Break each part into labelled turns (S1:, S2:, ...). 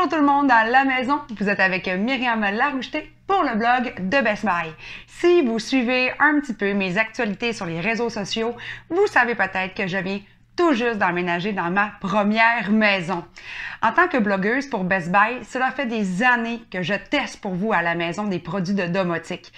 S1: Bonjour tout le monde dans la maison, vous êtes avec Myriam Laroucheté pour le blog de Best Buy. Si vous suivez un petit peu mes actualités sur les réseaux sociaux, vous savez peut-être que je viens tout juste d'emménager dans ma première maison. En tant que blogueuse pour Best Buy, cela fait des années que je teste pour vous à la maison des produits de domotique.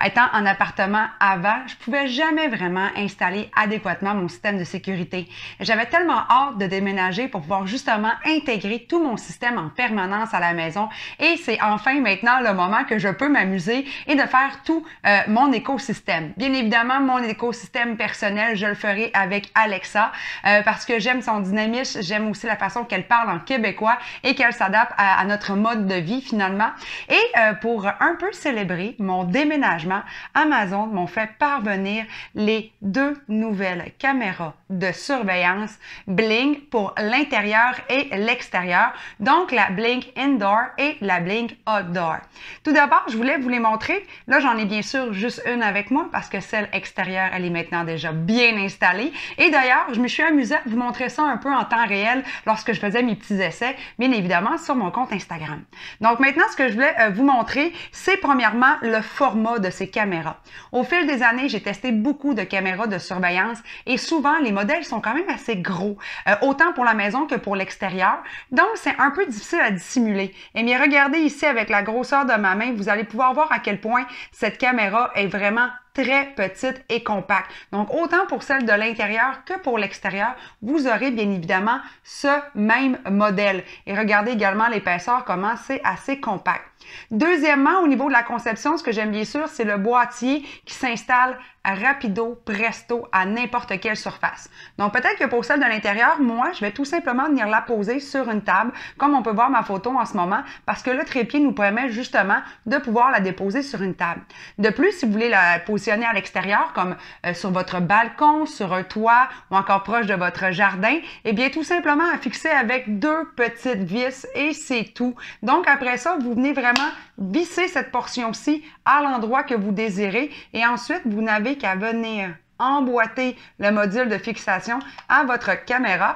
S1: Étant en appartement avant, je pouvais jamais vraiment installer adéquatement mon système de sécurité. J'avais tellement hâte de déménager pour pouvoir justement intégrer tout mon système en permanence à la maison et c'est enfin maintenant le moment que je peux m'amuser et de faire tout mon écosystème. Bien évidemment, mon écosystème personnel, je le ferai avec Alexa parce que j'aime son dynamisme, j'aime aussi la façon qu'elle parle en québécois et qu'elle s'adapte à notre mode de vie finalement. Et pour un peu célébrer mon déménagement, Amazon m'ont fait parvenir les deux nouvelles caméras de surveillance Blink pour l'intérieur et l'extérieur, donc la Blink Indoor et la Blink Outdoor. Tout d'abord, je voulais vous les montrer. Là, j'en ai bien sûr juste une avec moi parce que celle extérieure, elle est maintenant déjà bien installée. Et d'ailleurs, je me suis amusée à vous montrer ça un peu en temps réel lorsque je faisais mes petits essais, bien évidemment sur mon compte Instagram. Donc maintenant, ce que je voulais vous montrer, c'est premièrement le format de ces caméras. Au fil des années, j'ai testé beaucoup de caméras de surveillance et souvent, les modèles sont quand même assez gros, autant pour la maison que pour l'extérieur. Donc, c'est un peu difficile à dissimuler. Et bien, regardez ici avec la grosseur de ma main, vous allez pouvoir voir à quel point cette caméra est vraiment très petite et compacte. Donc, autant pour celle de l'intérieur que pour l'extérieur, vous aurez bien évidemment ce même modèle. Et regardez également l'épaisseur, comment c'est assez compact. Deuxièmement, au niveau de la conception, ce que j'aime bien sûr, c'est le boîtier qui s'installe rapido, presto, à n'importe quelle surface. Donc, peut-être que pour celle de l'intérieur, moi, je vais tout simplement venir la poser sur une table, comme on peut voir ma photo en ce moment, parce que le trépied nous permet justement de pouvoir la déposer sur une table. De plus, si vous voulez la positionner à l'extérieur, comme sur votre balcon, sur un toit ou encore proche de votre jardin, eh bien, tout simplement à fixer avec deux petites vis et c'est tout. Donc, après ça, vous venez vraiment visser cette portion-ci à l'endroit que vous désirez et ensuite, vous n'avez qu'à venir emboîter le module de fixation à votre caméra.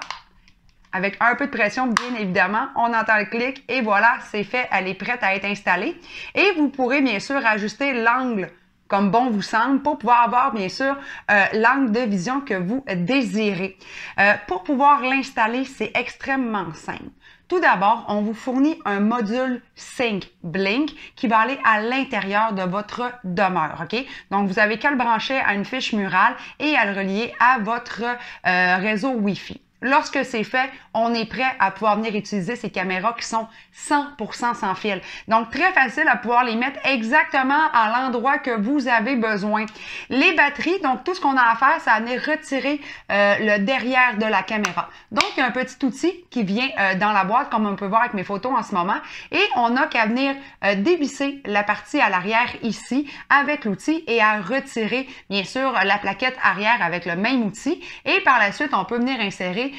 S1: Avec un peu de pression, bien évidemment, on entend le clic et voilà, c'est fait, elle est prête à être installée. Et vous pourrez bien sûr ajuster l'angle comme bon vous semble pour pouvoir avoir bien sûr l'angle de vision que vous désirez. Pour pouvoir l'installer, c'est extrêmement simple. Tout d'abord, on vous fournit un module Sync Blink qui va aller à l'intérieur de votre demeure, OK? Donc, vous avez qu'à le brancher à une fiche murale et à le relier à votre réseau Wi-Fi. Lorsque c'est fait, on est prêt à pouvoir venir utiliser ces caméras qui sont 100% sans fil. Donc, très facile à pouvoir les mettre exactement à l'endroit que vous avez besoin. Les batteries, donc tout ce qu'on a à faire, c'est à venir retirer le derrière de la caméra. Donc, il y a un petit outil qui vient dans la boîte, comme on peut voir avec mes photos en ce moment. Et on n'a qu'à venir dévisser la partie à l'arrière ici avec l'outil et à retirer, bien sûr, la plaquette arrière avec le même outil. Et par la suite, on peut venir insérer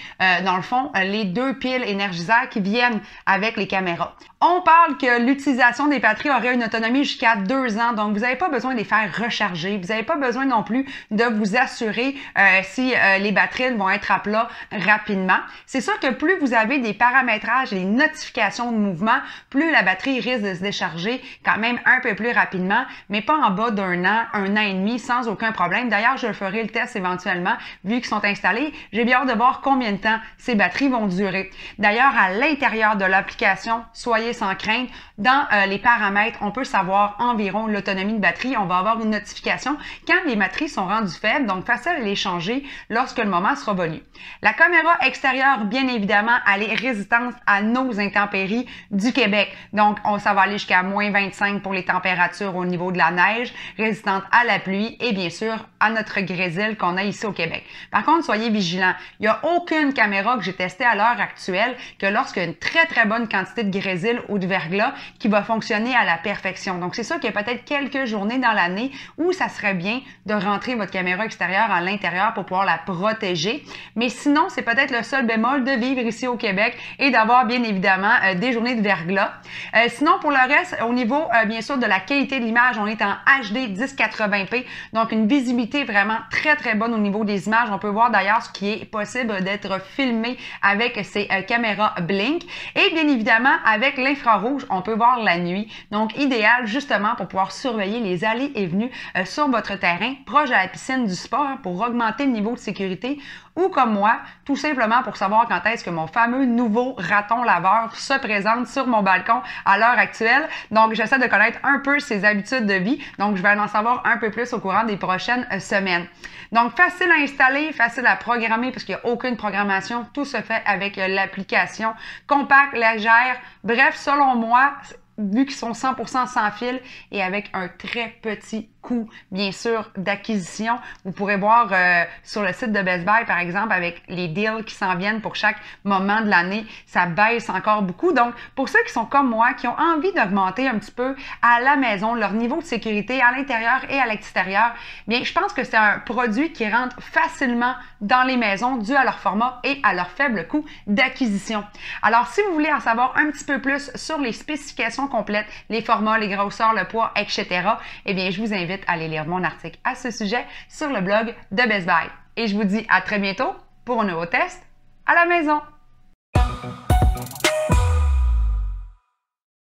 S1: dans le fond, les deux piles énergiseurs qui viennent avec les caméras. On parle que l'utilisation des batteries aurait une autonomie jusqu'à 2 ans, donc vous n'avez pas besoin de les faire recharger. Vous n'avez pas besoin non plus de vous assurer si les batteries vont être à plat rapidement. C'est sûr que plus vous avez des paramétrages et des notifications de mouvement, plus la batterie risque de se décharger quand même un peu plus rapidement, mais pas en bas d'1 an, 1 an et demi, sans aucun problème. D'ailleurs, je ferai le test éventuellement, vu qu'ils sont installés. J'ai bien hâte de voir combien de temps ces batteries vont durer. D'ailleurs, à l'intérieur de l'application, soyez sans crainte, dans les paramètres, on peut savoir environ l'autonomie de batterie. On va avoir une notification quand les batteries sont rendues faibles, donc facile à les changer lorsque le moment sera venu. La caméra extérieure, bien évidemment, elle est résistante à nos intempéries du Québec. Donc, ça va aller jusqu'à moins 25 pour les températures au niveau de la neige, résistante à la pluie et bien sûr à notre grésil qu'on a ici au Québec. Par contre, soyez vigilants. Il n'y a aucune caméra que j'ai testée à l'heure actuelle que lorsqu'il y a une très bonne quantité de grésil ou de verglas qui va fonctionner à la perfection. Donc, c'est sûr qu'il y a peut-être quelques journées dans l'année où ça serait bien de rentrer votre caméra extérieure à l'intérieur pour pouvoir la protéger. Mais sinon, c'est peut-être le seul bémol de vivre ici au Québec et d'avoir bien évidemment des journées de verglas. Sinon, pour le reste, au niveau bien sûr de la qualité de l'image, on est en HD 1080p, donc une visibilité vraiment très bonne au niveau des images. On peut voir d'ailleurs ce qui est possible d'être être filmé avec ces caméras Blink. Et bien évidemment, avec l'infrarouge, on peut voir la nuit. Donc, idéal justement pour pouvoir surveiller les allées et venues sur votre terrain, proche de la piscine du spa, hein, pour augmenter le niveau de sécurité, ou comme moi, tout simplement pour savoir quand est-ce que mon fameux nouveau raton laveur se présente sur mon balcon à l'heure actuelle. Donc, j'essaie de connaître un peu ses habitudes de vie. Donc, je vais en savoir un peu plus au courant des prochaines semaines. Donc, facile à installer, facile à programmer parce qu'il n'y a aucune programmation. Tout se fait avec l'application. Compacte, légère. Bref, selon moi, vu qu'ils sont 100% sans fil et avec un très petit coût, bien sûr, d'acquisition. Vous pourrez voir sur le site de Best Buy, par exemple, avec les deals qui s'en viennent pour chaque moment de l'année, ça baisse encore beaucoup. Donc, pour ceux qui sont comme moi, qui ont envie d'augmenter un petit peu à la maison leur niveau de sécurité à l'intérieur et à l'extérieur, bien, je pense que c'est un produit qui rentre facilement dans les maisons dû à leur format et à leur faible coût d'acquisition. Alors, si vous voulez en savoir un petit peu plus sur les spécifications complètes, les formats, les grosseurs, le poids, etc., eh bien, je vous invite à aller lire mon article à ce sujet sur le blog de Best Buy. Et je vous dis à très bientôt pour un nouveau test à la maison.